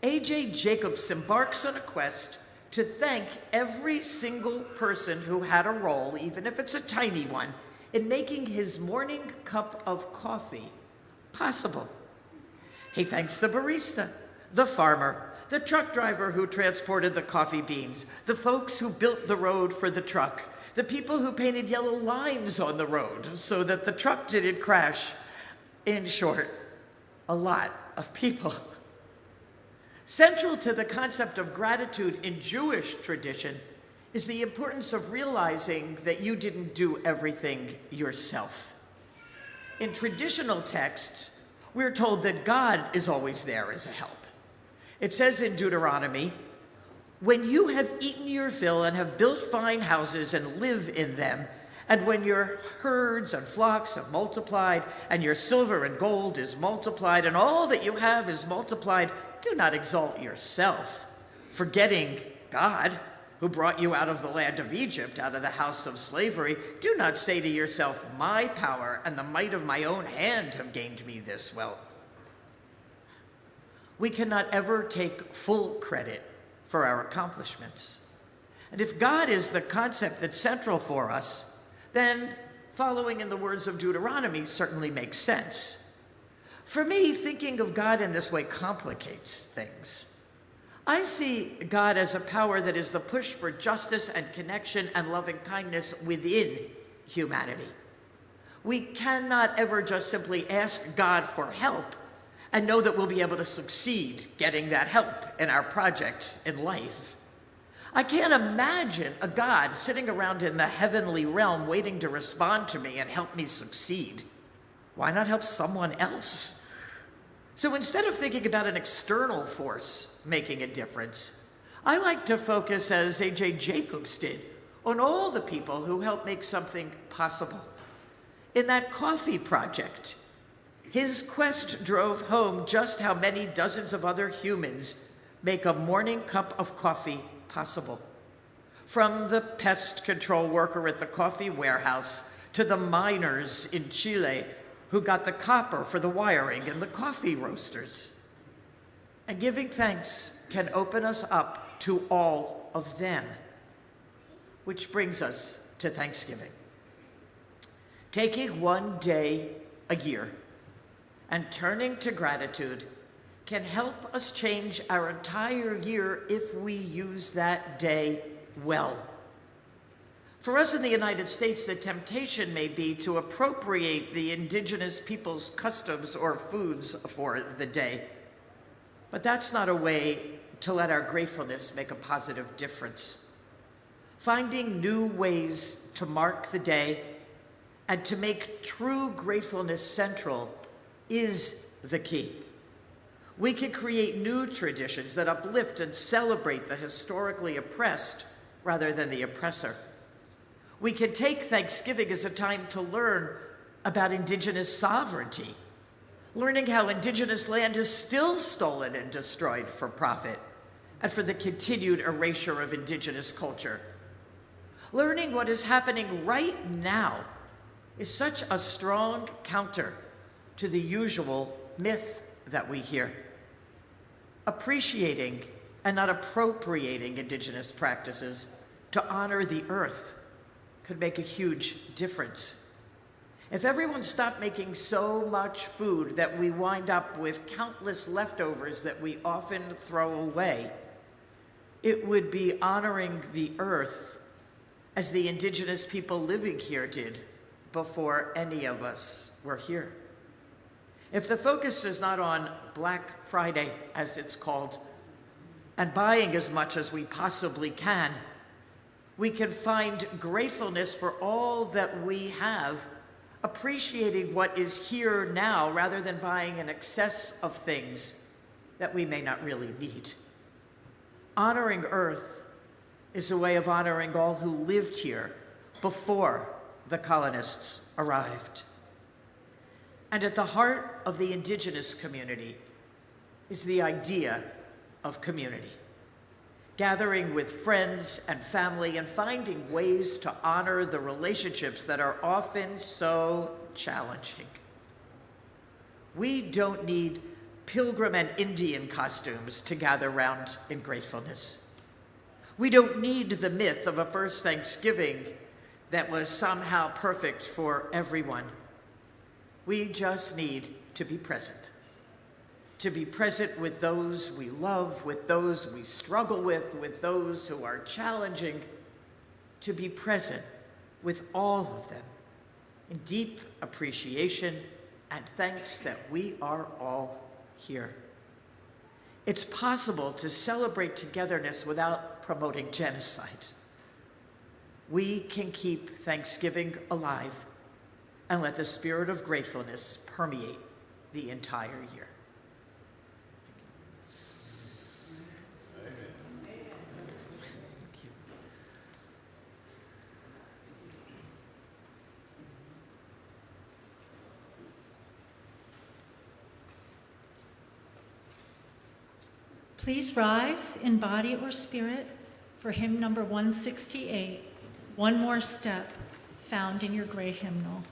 A.J. Jacobs embarks on a quest to thank every single person who had a role, even if it's a tiny one, in making his morning cup of coffee possible. He thanks the barista, the farmer, the truck driver who transported the coffee beans, the folks who built the road for the truck, the people who painted yellow lines on the road so that the truck didn't crash. In short, a lot of people. Central to the concept of gratitude in Jewish tradition is the importance of realizing that you didn't do everything yourself. In traditional texts, we're told that God is always there as a help. It says in Deuteronomy, when you have eaten your fill and have built fine houses and live in them, and when your herds and flocks have multiplied, and your silver and gold is multiplied, and all that you have is multiplied, do not exalt yourself, forgetting God, who brought you out of the land of Egypt, out of the house of slavery. Do not say to yourself, my power and the might of my own hand have gained me this wealth. We cannot ever take full credit for our accomplishments. And if God is the concept that's central for us, then following in the words of Deuteronomy certainly makes sense. For me, thinking of God in this way complicates things. I see God as a power that is the push for justice and connection and loving kindness within humanity. We cannot ever just simply ask God for help and know that we'll be able to succeed getting that help in our projects in life. I can't imagine a God sitting around in the heavenly realm waiting to respond to me and help me succeed. Why not help someone else? So instead of thinking about an external force making a difference, I like to focus, as A.J. Jacobs did, on all the people who help make something possible. In that coffee project, his quest drove home just how many dozens of other humans make a morning cup of coffee possible. From the pest control worker at the coffee warehouse to the miners in Chile who got the copper for the wiring in the coffee roasters. And giving thanks can open us up to all of them, which brings us to Thanksgiving. Taking one day a year and turning to gratitude can help us change our entire year if we use that day well. For us in the United States, the temptation may be to appropriate the indigenous people's customs or foods for the day. But that's not a way to let our gratefulness make a positive difference. Finding new ways to mark the day and to make true gratefulness central is the key. We can create new traditions that uplift and celebrate the historically oppressed rather than the oppressor. We can take Thanksgiving as a time to learn about indigenous sovereignty, learning how indigenous land is still stolen and destroyed for profit and for the continued erasure of indigenous culture. Learning what is happening right now is such a strong counter to the usual myth that we hear. Appreciating and not appropriating indigenous practices to honor the earth could make a huge difference. If everyone stopped making so much food that we wind up with countless leftovers that we often throw away, it would be honoring the earth as the indigenous people living here did before any of us were here. If the focus is not on Black Friday, as it's called, and buying as much as we possibly can, we can find gratefulness for all that we have, appreciating what is here now rather than buying an excess of things that we may not really need. Honoring Earth is a way of honoring all who lived here before the colonists arrived. And at the heart of the indigenous community is the idea of community. Gathering with friends and family and finding ways to honor the relationships that are often so challenging. We don't need pilgrim and Indian costumes to gather round in gratefulness. We don't need the myth of a first Thanksgiving that was somehow perfect for everyone. We just need to be present. To be present with those we love, with those we struggle with those who are challenging. To be present with all of them in deep appreciation and thanks that we are all here. It's possible to celebrate togetherness without promoting genocide. We can keep Thanksgiving alive and let the spirit of gratefulness permeate the entire year. Please rise in body or spirit for hymn number 168, One More Step, found in your gray hymnal.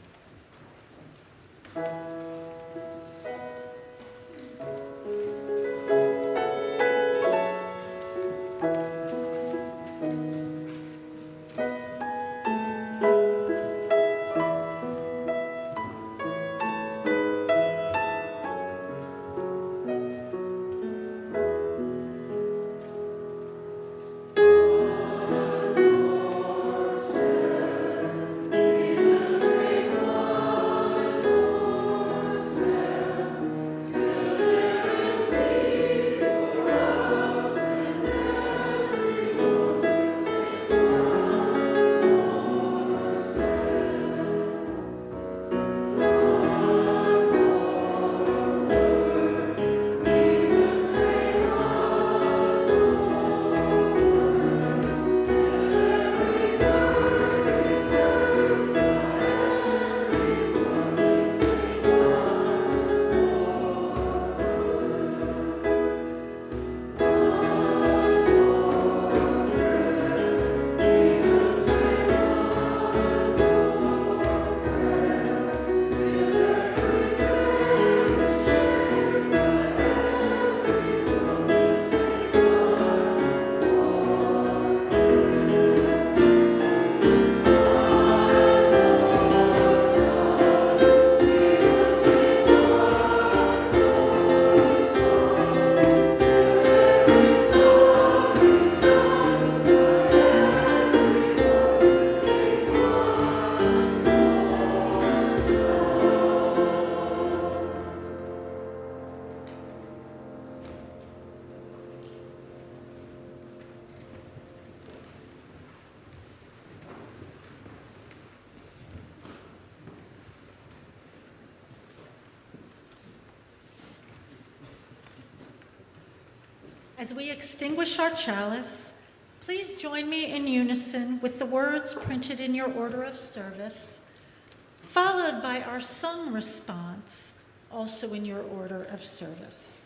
As we extinguish our chalice, please join me in unison with the words printed in your order of service, followed by our sung response, also in your order of service.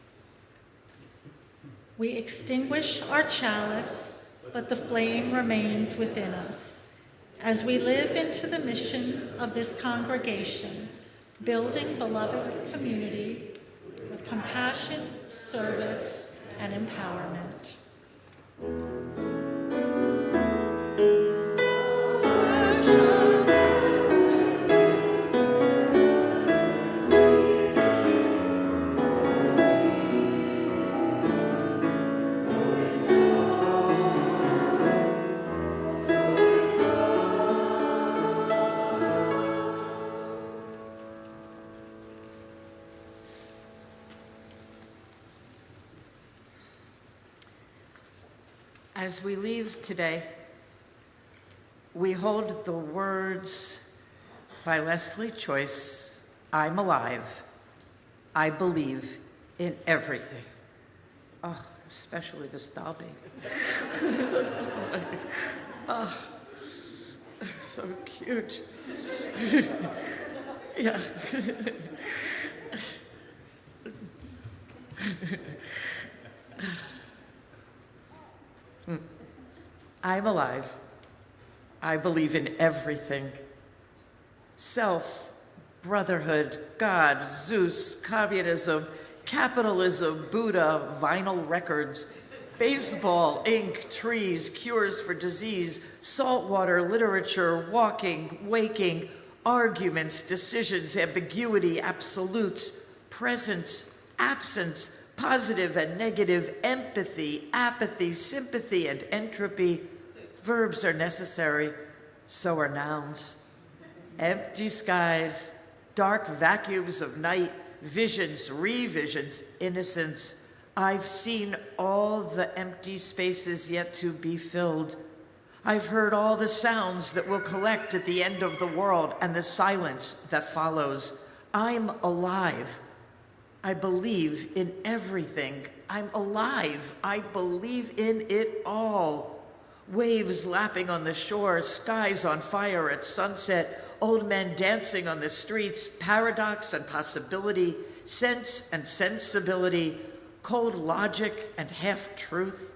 We extinguish our chalice, but the flame remains within us, as we live into the mission of this congregation, building beloved community with compassion, service, and empowerment. As we leave today, we hold the words by Leslie Choice, "I'm alive. I believe in everything." Oh, especially this doll baby. Oh, so cute. Yeah. I'm alive. I believe in everything. Self, brotherhood, God, Zeus, communism, capitalism, Buddha, vinyl records, baseball, ink, trees, cures for disease, saltwater, literature, walking, waking, arguments, decisions, ambiguity, absolutes, presence, absence, positive and negative, empathy, apathy, sympathy, and entropy. Verbs are necessary, so are nouns. Empty skies, dark vacuums of night, visions, revisions, innocence. I've seen all the empty spaces yet to be filled. I've heard all the sounds that will collect at the end of the world and the silence that follows. I'm alive. I believe in everything. I'm alive. I believe in it all. Waves lapping on the shore, skies on fire at sunset, old men dancing on the streets, paradox and possibility, sense and sensibility, cold logic and half-truth,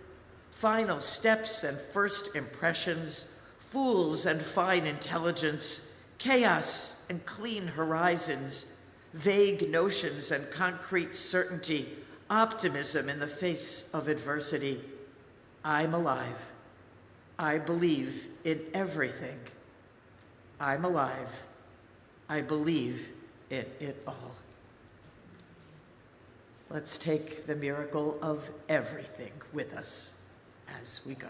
final steps and first impressions, fools and fine intelligence, chaos and clean horizons, vague notions and concrete certainty, optimism in the face of adversity. I'm alive. I believe in everything. I'm alive. I believe in it all. Let's take the miracle of everything with us as we go.